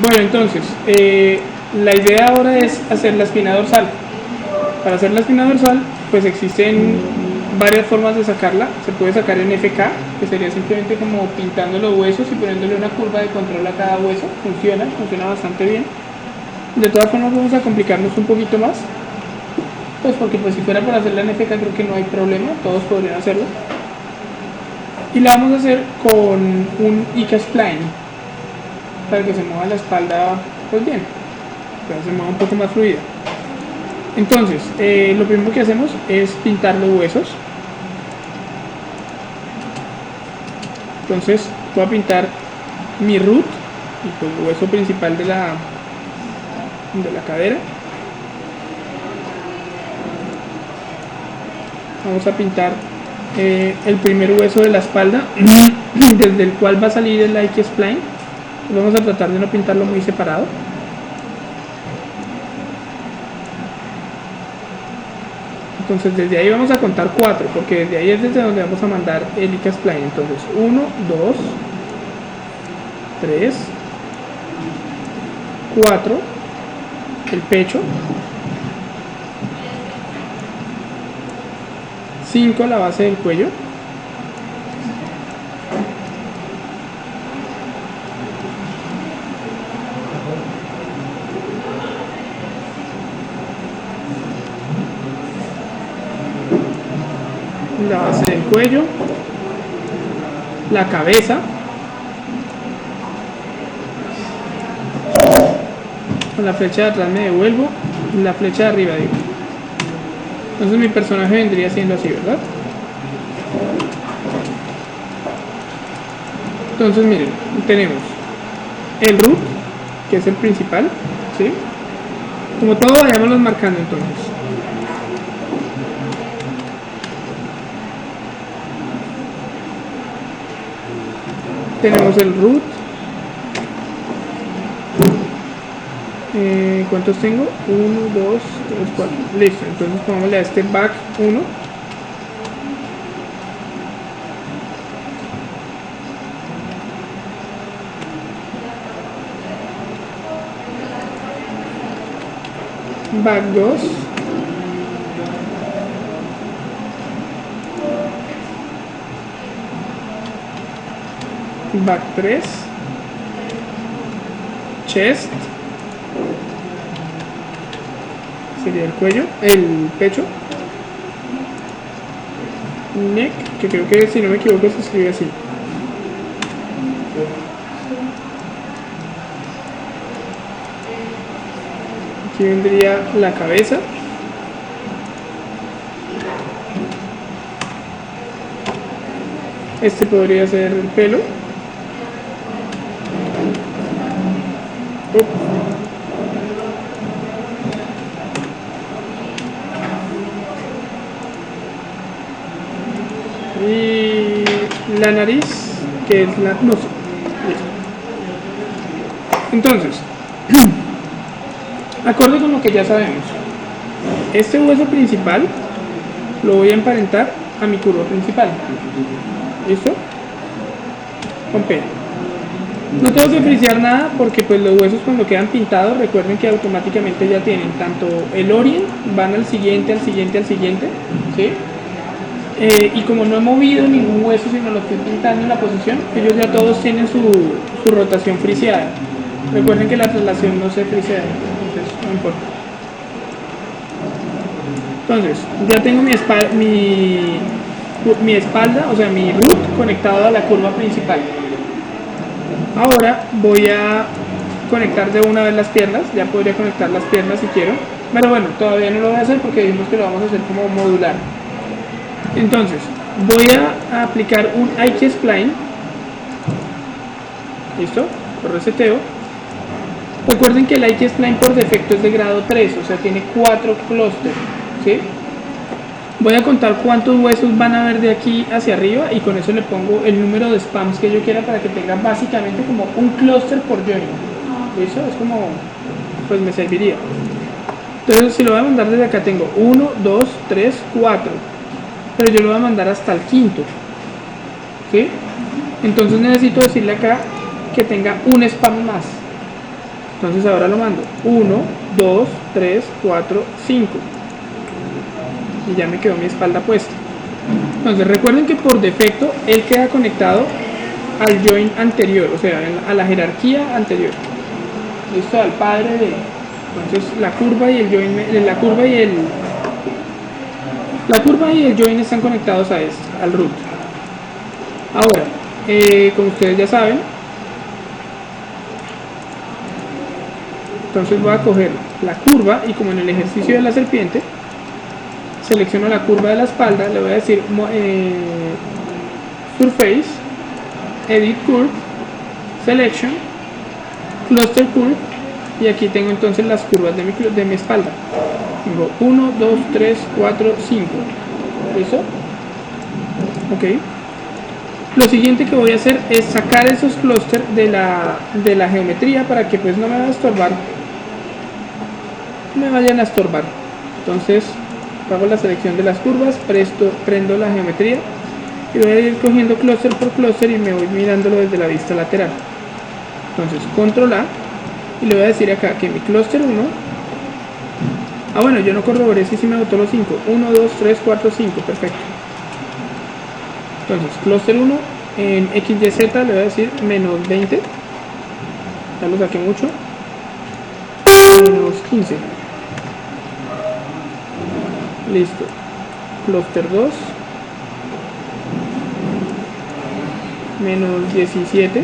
Bueno, entonces, la idea ahora es hacer la espina dorsal. Para hacer la espina dorsal, pues existen varias formas de sacarla. Se puede sacar en FK, que sería simplemente como pintando los huesos y poniéndole una curva de control a cada hueso. Funciona bastante bien. De todas formas vamos a complicarnos un poquito más, pues porque pues si fuera para hacerla en FK creo que no hay problema, todos podrían hacerlo. Y la vamos a hacer con un IK Spline, para que se mueva la espalda pues bien, para que se mueva un poco más fluida. Entonces, lo primero que hacemos es pintar los huesos. Entonces voy a pintar mi root, y pues el hueso principal de la cadera. Vamos a pintar el primer hueso de la espalda, desde el cual va a salir el IK Spline. Vamos a tratar de no pintarlo muy separado. Entonces desde ahí vamos a contar 4, porque desde ahí es desde donde vamos a mandar el IK Spline. Entonces 1, 2, 3, 4, el pecho, 5, la base del cuello, 6, la base del cuello, la cabeza, con la flecha de atrás me devuelvo, la flecha de arriba digo. Entonces mi personaje vendría siendo así, ¿verdad? Entonces miren, tenemos el root, que es el principal, ¿sí? Como todo vayámoslos marcando entonces. Tenemos el root. ¿Cuántos tengo? 1, 2, 3, 4. Listo, entonces pongámosle a este back 1. Back 2. Back 3. Chest. Sería el cuello, el pecho. Neck, que creo que si no me equivoco se escribe así. Aquí vendría la cabeza. Este podría ser el pelo. Y la nariz, que es la... no sé. Entonces, acorde con lo que ya sabemos, este hueso principal lo voy a emparentar a mi curva principal. ¿Listo? Con P. No tengo que frisear nada porque pues los huesos cuando quedan pintados, recuerden que automáticamente ya tienen tanto el orient, van al siguiente, ¿sí? Y como no he movido ningún hueso sino lo estoy pintando en la posición, ellos ya todos tienen su rotación friseada. Recuerden que la traslación no se frisea, entonces no importa. Entonces, ya tengo mi espalda, o sea mi root conectado a la curva principal. Ahora voy a conectar de una vez las piernas, ya podría conectar las piernas si quiero, pero bueno, todavía no lo voy a hacer porque dijimos que lo vamos a hacer como modular. Entonces, voy a aplicar un IK Spline. ¿Listo? Lo reseteo. Recuerden que el IK Spline por defecto es de grado 3, o sea, tiene 4 clústeres, ¿sí? Voy a contar cuántos huesos van a haber de aquí hacia arriba y con eso le pongo el número de spams que yo quiera para que tenga básicamente como un clúster por joint. ¿Listo? Es como, pues me serviría. Entonces, si lo voy a mandar desde acá, tengo 1, 2, 3, 4. Pero yo lo voy a mandar hasta el quinto, ¿sí? Entonces necesito decirle acá que tenga un spam más. Entonces ahora lo mando 1, 2, 3, 4, 5 y ya me quedó mi espalda puesta. Entonces recuerden que por defecto él queda conectado al join anterior, o sea, a la jerarquía anterior. Listo, al padre de. Entonces la curva y el join, la curva y el join están conectados a esto, al root. Ahora, como ustedes ya saben, entonces voy a coger la curva y como en el ejercicio de la serpiente, selecciono la curva de la espalda, le voy a decir Surface, Edit Curve, Selection, Cluster Curve, y aquí tengo entonces las curvas de mi espalda. Tengo 1, 2, 3, 4, 5. ¿Listo? Ok. Lo siguiente que voy a hacer es sacar esos clústeres de la geometría para que pues no me vayan a estorbar. Entonces hago la selección de las curvas, prendo la geometría y voy a ir cogiendo clúster por clúster y me voy mirándolo desde la vista lateral. Entonces control A y le voy a decir acá que mi clúster 1, bueno, yo no corroboré si me botó los 5, 1, 2, 3, 4, 5, perfecto. Entonces clúster 1 en XYZ le voy a decir menos 20, ya lo saqué mucho, menos 15. Listo. Clúster 2 menos 17,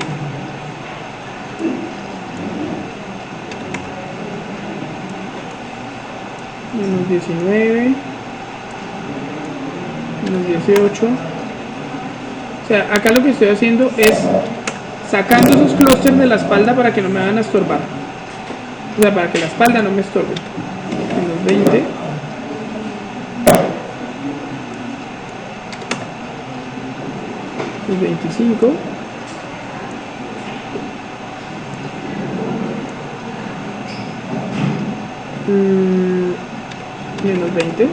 menos 19, menos 18. O sea, acá lo que estoy haciendo es sacando esos clústeres de la espalda para que no me vayan a estorbar, o sea, para que la espalda no me estorbe. Menos 20, menos 25, menos 20,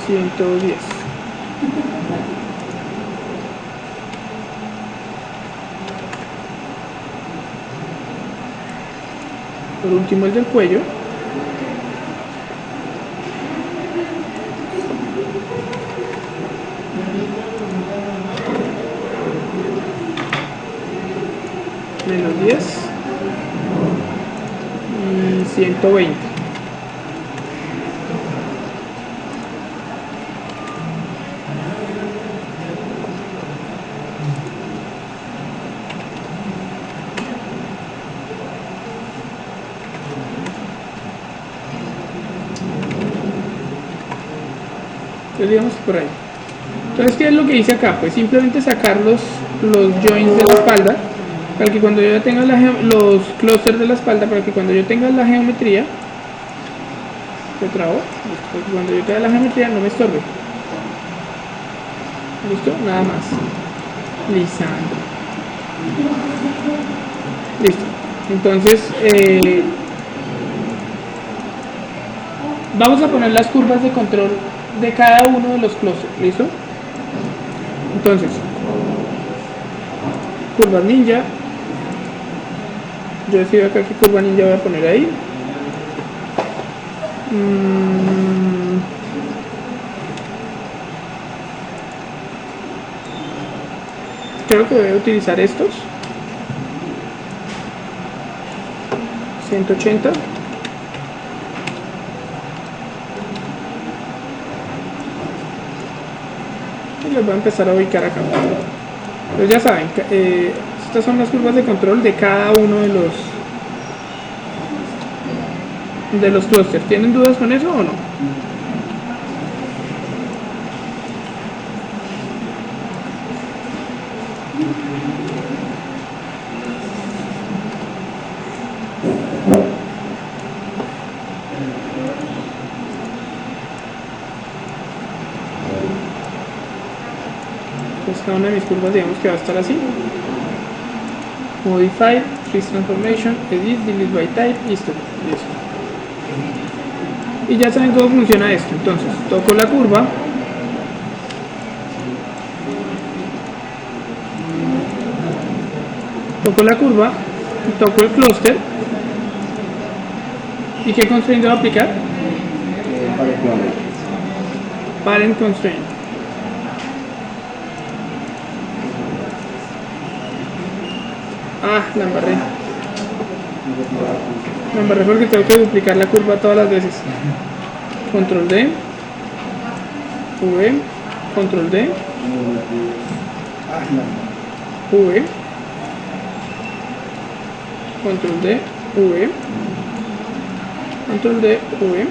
110. Por último el del cuello. Menos 10 y 120. Entonces digamos por ahí. Entonces, ¿qué es lo que hice acá? Pues simplemente sacar los joints de la espalda para que cuando yo ya tenga los clústeres de la espalda, para que cuando yo tenga la geometría, para que cuando yo tenga la geometría no me estorbe. ¿Listo? Nada más. Lisandro. Listo. Entonces, vamos a poner las curvas de control de cada uno de los clústeres. ¿Listo? Entonces, curvas ninja. Yo decido acá qué curva ninja voy a poner ahí. Creo que voy a utilizar estos 180 y los voy a empezar a ubicar acá. Entonces ya saben, estas son las curvas de control de cada uno de los clústeres. ¿Tienen dudas con eso o no? Entonces cada una de mis curvas digamos que va a estar así. Modify, Freeze Transformation, Edit, Delete by Type, listo. Y ya saben cómo funciona esto. Entonces toco la curva, toco la curva, toco el clúster. ¿Y qué constraint debo aplicar? Parent constraint. Ah, la embarré. La embarré porque tengo que duplicar la curva todas las veces. Control D, V, Control D, V, Control D, V, Control D, V.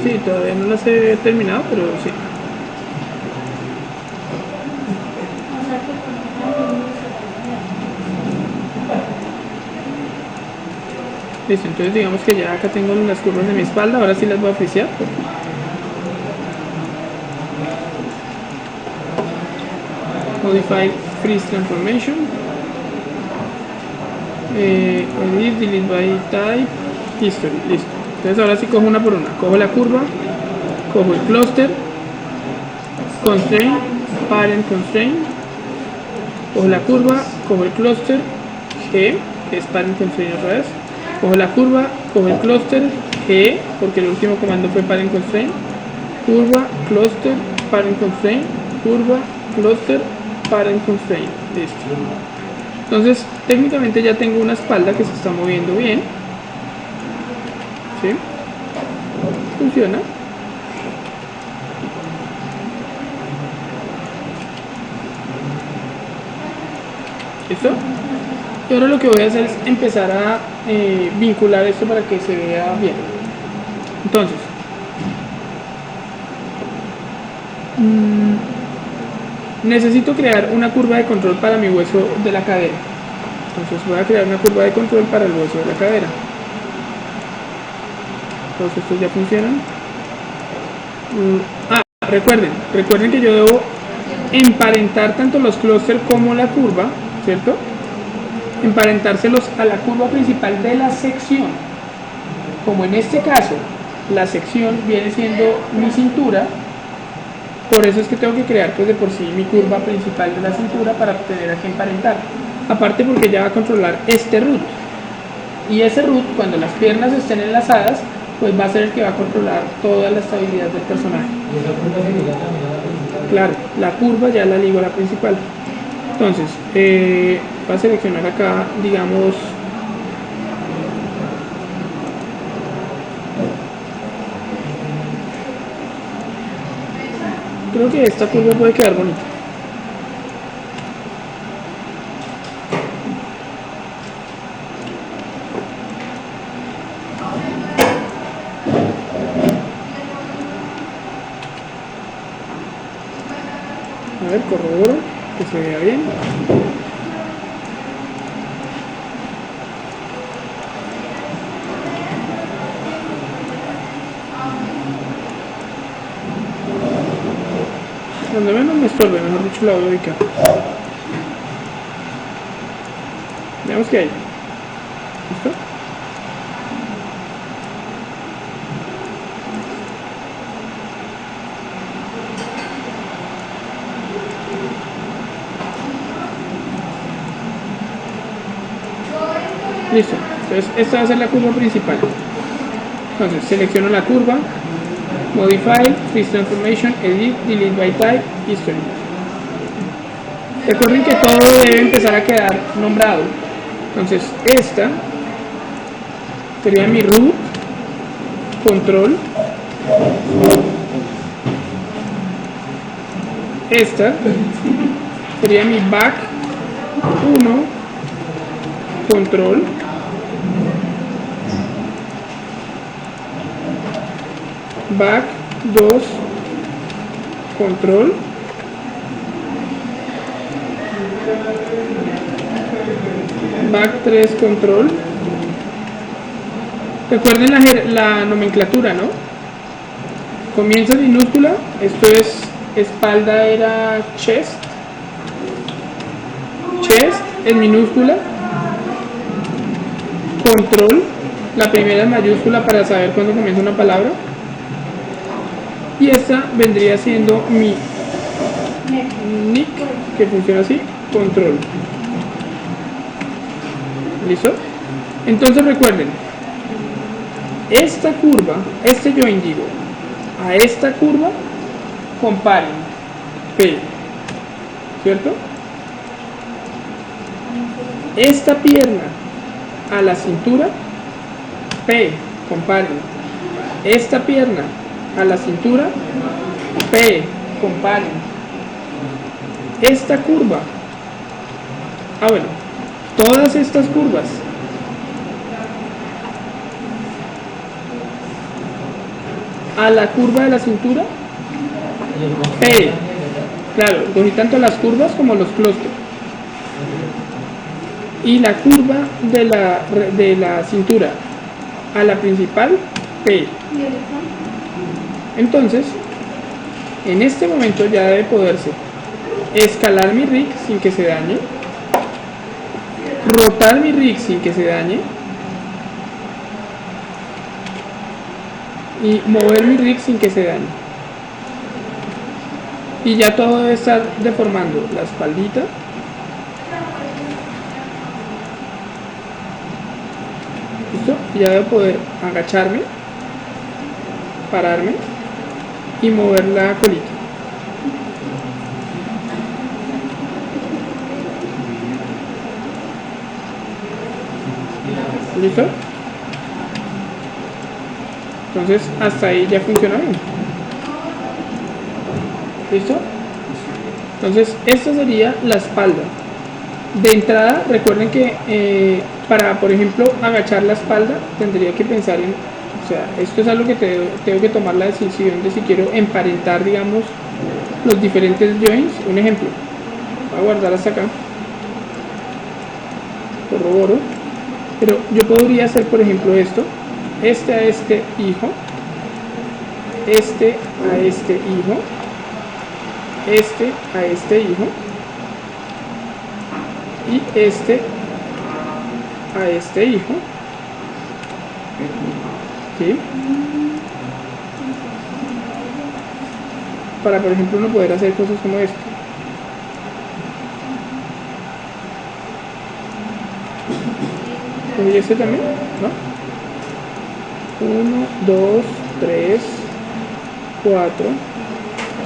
Sí, todavía no las he terminado, pero sí. Listo, entonces digamos que ya acá tengo las curvas de mi espalda, ahora sí las voy a frisear. Modify Freeze Transformation. Edit, Delete by Type, History, listo. Entonces ahora sí cojo una por una. Cojo la curva, cojo el cluster, Constraint, Parent Constraint, cojo la curva, cojo el cluster, G, que es Parent Constraint otra vez, cojo la curva, cojo el cluster, G, porque el último comando fue Parent Constraint, curva, cluster, Parent Constraint, curva, cluster, Parent Constraint, listo. Entonces técnicamente ya tengo una espalda que se está moviendo bien. ¿Sí? Funciona. ¿Listo? Y ahora lo que voy a hacer es empezar a vincular esto para que se vea bien. Entonces, necesito crear una curva de control para mi hueso de la cadera. Entonces voy a crear una curva de control para el hueso de la cadera. Todos estos ya funcionan. Recuerden que yo debo emparentar tanto los clústeres como la curva, ¿cierto? Emparentárselos a la curva principal de la sección. Como en este caso la sección viene siendo mi cintura, por eso es que tengo que crear pues de por sí mi curva principal de la cintura para tener a que emparentar. Aparte porque ya va a controlar este root. Y ese root, cuando las piernas estén enlazadas, pues va a ser el que va a controlar toda la estabilidad del personaje. ¿Y esa curva se liga también a la principal? Claro, la curva ya la ligo a la principal. Entonces, voy a seleccionar acá, digamos, creo que esta curva puede quedar bonita. A ver, corroboro que se vea bien. Donde menos me estorbe, mejor dicho, la voy a ubicar. Veamos qué hay. ¿Listo? Listo. Entonces, esta va a ser la curva principal. Entonces, selecciono la curva, Modify, Freeze Transformation, Edit, Delete by Type, History. Recuerden que todo debe empezar a quedar nombrado. Entonces, esta sería mi root, control. Esta sería mi back 1, control. Back 2, control. Back 3, control. Recuerden la nomenclatura, ¿no? Comienza minúscula, esto es espalda, era chest. chest en minúscula, control, la primera en mayúscula para saber cuándo comienza una palabra, y esta vendría siendo mi nick, que funciona así, control. ¿Listo? Entonces recuerden, esta curva, este join digo, a esta curva comparen P, ¿cierto? Esta pierna a la cintura, P, comparen. Esta pierna a la cintura, P, comparen. Esta curva, bueno, todas estas curvas a la curva de la cintura, P, claro, cogí tanto las curvas como los clústeres. Y la curva de la cintura a la principal, P. Entonces, en este momento ya debe poderse escalar mi rig sin que se dañe, rotar mi rig sin que se dañe y mover mi rig sin que se dañe. Y ya todo debe estar deformando la espaldita, ¿listo? Y ya debo poder agacharme, pararme y mover la colita. ¿Listo? Entonces hasta ahí ya funciona bien. ¿Listo? Entonces esta sería la espalda. De entrada recuerden que para, por ejemplo, agachar la espalda tendría que pensar en, o sea, esto es algo que tengo que tomar la decisión de si quiero emparentar, digamos, los diferentes joints. Un ejemplo, voy a guardar hasta acá, corroboro, pero yo podría hacer, por ejemplo, esto, este a este hijo, este a este hijo, este a este hijo y este a este hijo, ¿sí? Para, por ejemplo, uno poder hacer cosas como esto. ¿Y este también? ¿No? 1, 2, 3, 4,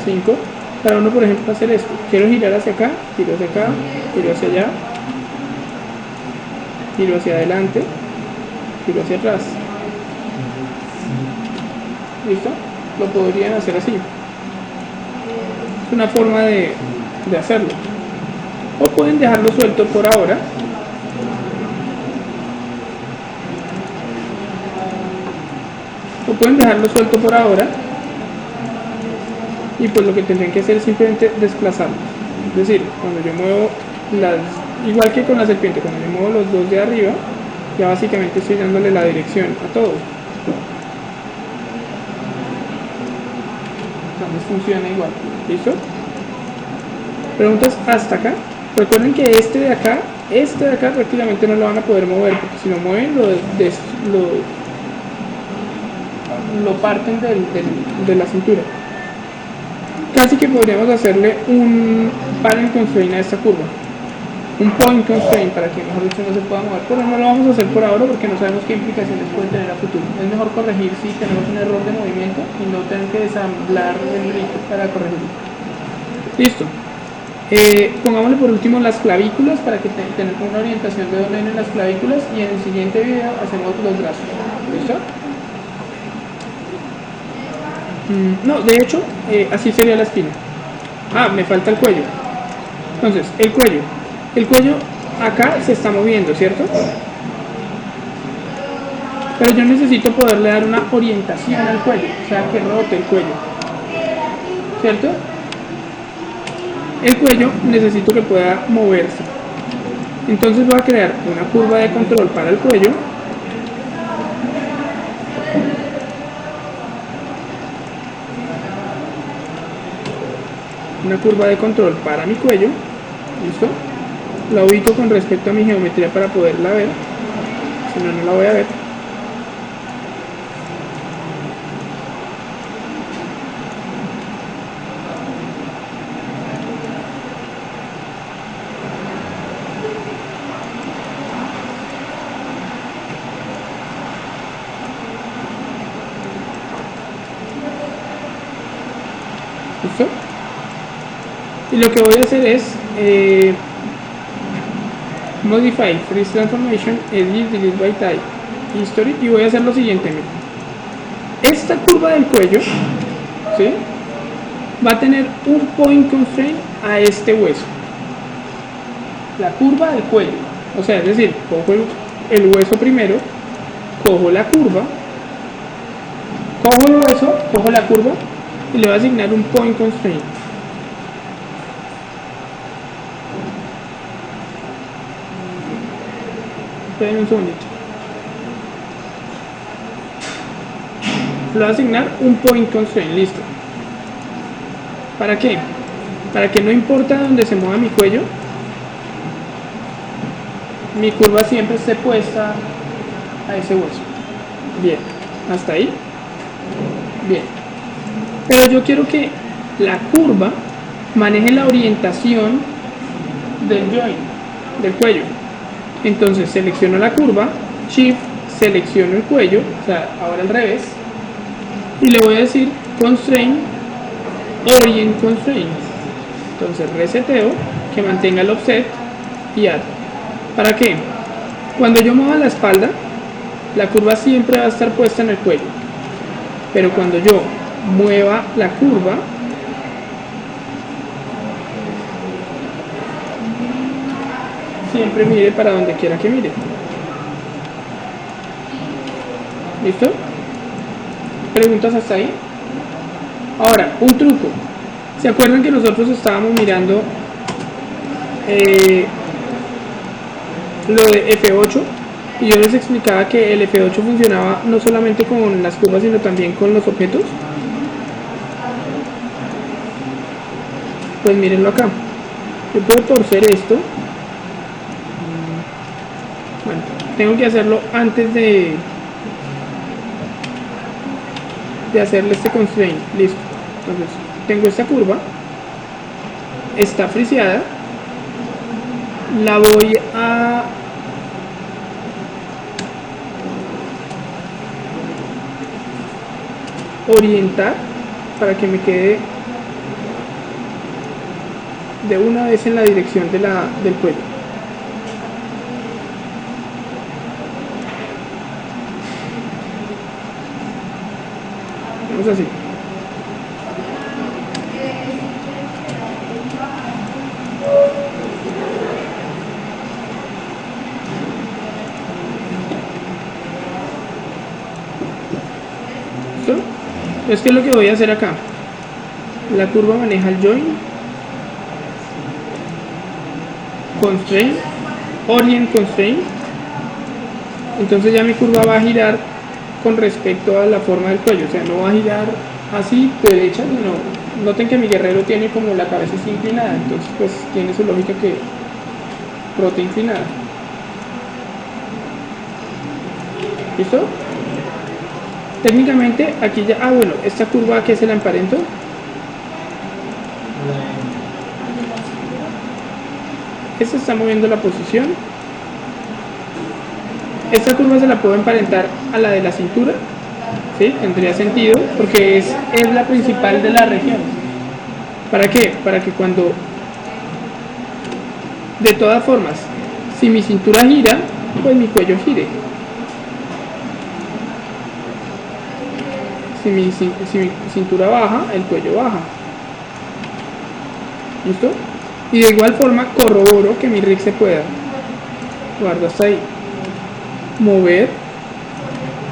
5. Para uno, por ejemplo, hacer esto. Quiero girar hacia acá, giro hacia acá, giro hacia allá, giro hacia adelante, giro hacia atrás. ¿Listo? Lo podrían hacer así. Es una forma de hacerlo. O pueden dejarlo suelto por ahora. O pueden dejarlo suelto por ahora. Y pues lo que tendrían que hacer es simplemente desplazarlos. Es decir, cuando yo muevo igual que con la serpiente, cuando yo muevo los dos de arriba, ya básicamente estoy dándole la dirección a todo. Entonces funciona igual. ¿Listo? Preguntas hasta acá. Recuerden que este de acá prácticamente no lo van a poder mover, porque si lo mueven lo parten de la cintura. Casi que podríamos hacerle un parent constraint a esta curva, un point constraint, para que mejor dicho no se pueda mover, pero no lo vamos a hacer por ahora porque no sabemos qué implicaciones puede tener a futuro. Es mejor corregir si tenemos un error de movimiento y no tener que desamblar el rig para corregirlo. Listo. Pongámosle por último las clavículas para que tener una orientación de dónde vienen las clavículas, y en el siguiente video hacemos los brazos. ¿Listo? No, de hecho, así sería la espina. Me falta el cuello. Entonces, el cuello acá se está moviendo, ¿cierto? Pero yo necesito poderle dar una orientación al cuello, o sea, que rote el cuello, ¿cierto? El cuello necesito que pueda moverse. Entonces voy a crear una curva de control para el cuello. Una curva de control para mi cuello. ¿Listo? La ubico con respecto a mi geometría para poderla ver, si no, no la voy a ver. ¿Listo? Y lo que voy a hacer es Modify, Freeze Transformation, Edit, Delete by Type, History, y voy a hacer lo siguiente. Miren. Esta curva del cuello, ¿sí?, va a tener un point constraint a este hueso. La curva del cuello, o sea, es decir, cojo el hueso primero, cojo la curva, cojo el hueso, cojo la curva y le voy a asignar un point constraint. Esperen un segundito. Le voy a asignar un point constraint, listo. ¿Para qué? Para que no importa dónde se mueva mi cuello, mi curva siempre esté puesta a ese hueso. Bien, hasta ahí. Bien. Pero yo quiero que la curva maneje la orientación del joint, del cuello. Entonces selecciono la curva, Shift, selecciono el cuello, o sea, ahora al revés, y le voy a decir Constraint, Orient Constraint. Entonces reseteo, que mantenga el offset y add. ¿Para qué? Cuando yo mueva la espalda, la curva siempre va a estar puesta en el cuello. Pero cuando yo mueva la curva, siempre mire para donde quiera que mire. ¿Listo? ¿Preguntas hasta ahí? Ahora, un truco. ¿Se acuerdan que nosotros estábamos mirando lo de F8? Y yo les explicaba que el F8 funcionaba no solamente con las curvas, sino también con los objetos. Pues mírenlo acá. Yo puedo torcer esto. Bueno, tengo que hacerlo antes de hacerle este constraint. Listo. Entonces, tengo esta curva. Está friseada. La voy a orientar para que me quede de una vez en la dirección de del cuello. Vamos así. ¿Listo? Entonces, ¿qué es lo que voy a hacer acá? La curva maneja el join, constraint, orient constraint. Entonces ya mi curva va a girar con respecto a la forma del cuello, o sea, no va a girar así de derecha, sino noten que mi guerrero tiene como la cabeza así inclinada, entonces pues tiene su lógica que rote inclinada. ¿Listo? Técnicamente aquí ya, bueno, esta curva que se la emparento. Esta está moviendo la posición. Esta curva se la puedo emparentar a la de la cintura, ¿sí? Tendría sentido porque es la principal de la región. ¿Para qué? Para que cuando, de todas formas, si mi cintura gira, pues mi cuello gire. Si mi cintura baja, el cuello baja. ¿Listo? Y de igual forma corroboro que mi rig se pueda. Guardo hasta ahí. Mover,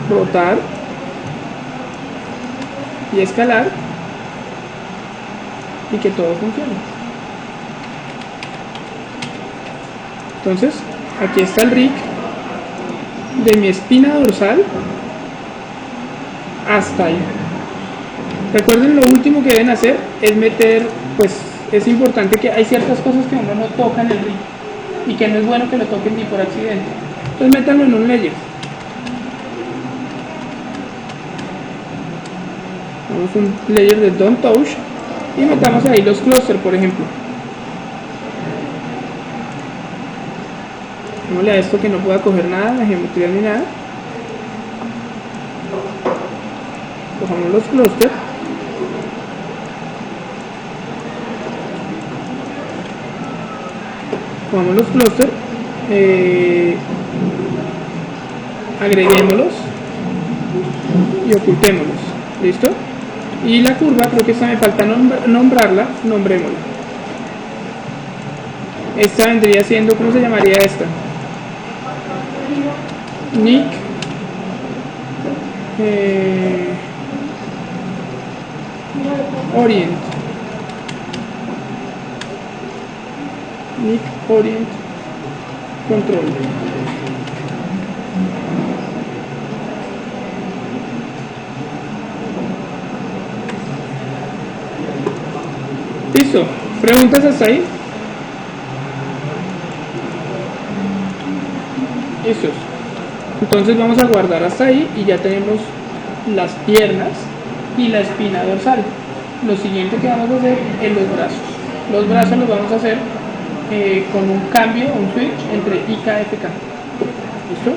rotar y escalar y que todo funcione. Entonces, aquí está el rig de mi espina dorsal hasta ahí. Recuerden, lo último que deben hacer es meter, pues es importante que hay ciertas cosas que uno no toca en el rig. y que no es bueno que lo toquen ni por accidente. Entonces métanlo en un layer. Vamos a un layer de Don't Touch y metamos ahí los clusters, por ejemplo. Démosle a esto que no pueda coger nada, la geometría ni nada. Cojamos los clusters. Cojamos los clusters. Agreguémoslos y ocultémoslos. ¿Listo? Y la curva, creo que esta me falta nombrarla, nombrémosla. Esta vendría siendo, ¿cómo se llamaría esta? Nick Orient. Nick Orient Control. Listo. ¿Preguntas hasta ahí? Listos. Entonces vamos a guardar hasta ahí y ya tenemos las piernas y la espina dorsal. Lo siguiente que vamos a hacer es los brazos. Los brazos los vamos a hacer con un cambio, un switch entre IKFK. ¿Listo?